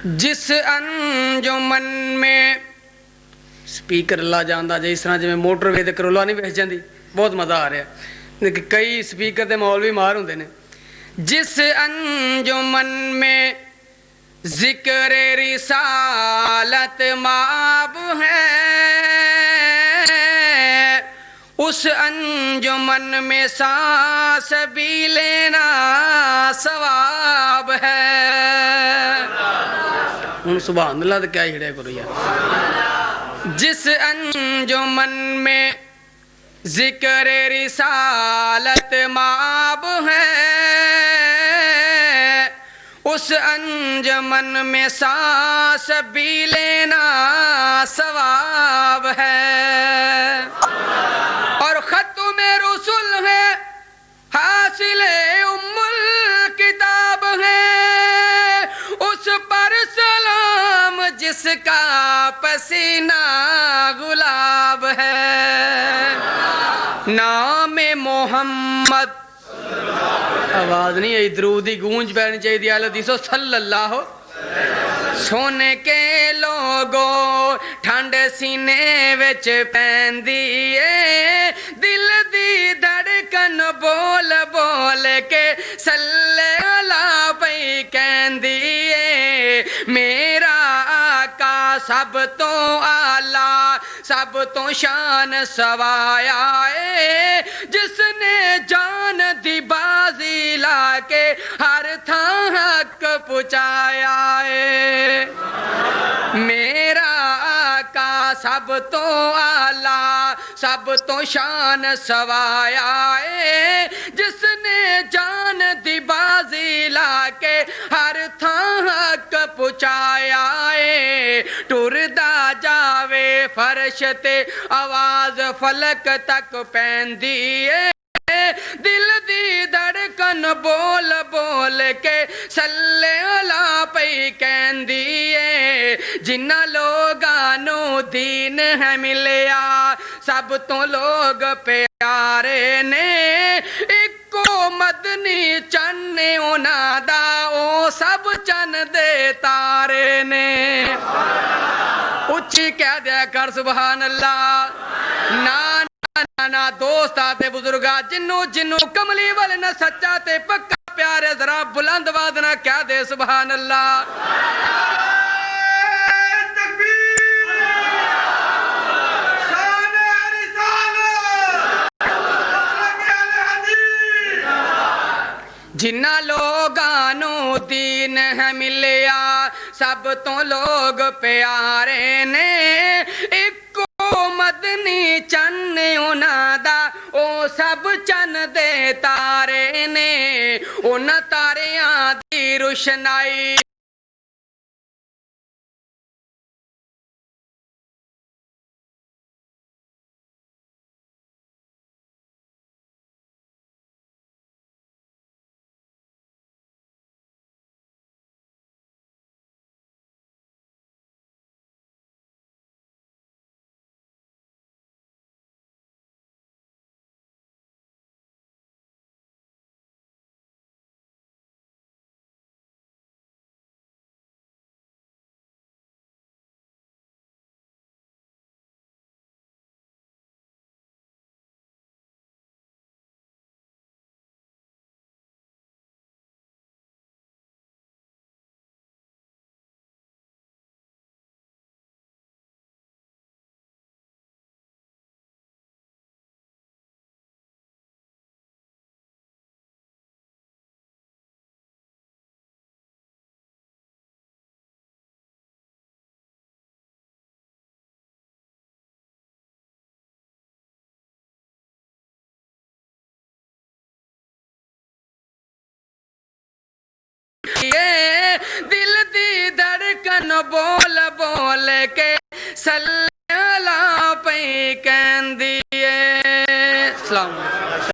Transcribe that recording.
جس انجمن میں سپیکر لا جاندہ جس طرح جی موٹر وے تے کرولا نہیں بھیج جاندی بہت مزہ آ رہا ہے کئی سپیکر تے مولوی مار ہوندے نے جس انجمن میں ذکر رسالت مآب ہے اس انجمن میں سانس بھی لینا ثواب ہے ان سبحان اللہ تو کیا ہی ہڑے کرو یار جس انجمن میں ذکر رسالت مآب ہے اس انجمن میں سانس بھی لینا ثواب ہے اور ختم رسول ہے حاصل ام الکتاب ہے اس پر سلام جس کا پسینہ گلاب ہے نام محمد آواز نہیں آئی درودی گونج پہنی چاہیے دی آل حدیثو صلی اللہ سونے کے لوگو ٹھنڈ سینے وچ پہن دیئے دل دی دھڑکن بول بول کے صلی اللہ پہ کہن دیئے میرا آقا سب تو آلہ سب تو شان سوایا ہے جس نے جان دی بازی لا کے ہر تھاں حق پہنچایا ہے میرا آقا سب تو آلہ سب تو شان سوایا ہے جس نے جان دی بازی لا کے ہر تھاں حق پہنچایا ہے ٹردا جاوے فرش تے آواز فلک تک پہندی ہے دل دی دھڑکن بول بول کے صلی اللہ پہ کہندی ہے جنہ لوگانو دین ہے ملیا سب تو لوگ پیارے نے اکو مدنی چنے انہاں دا او سب چن دے تارے نے اچھی کہہ دیا کر سبحان اللہ نا دوست آتے بزرگا جنو کملی والے نہ سچا تے پکا پیارے ذرا بلند وادنا کیا دے سبحان اللہ جنہ لوگانو دین ہے ملیا سب تو لوگ پیارے نے ایکو مدنی چنے انہاں دا او سب چن دے تارے نے انہاں تاریاں دی روشنائی دل دی دھڑکن بول بول کے صلی اللہ پہ کہندی ہے السلام علیکم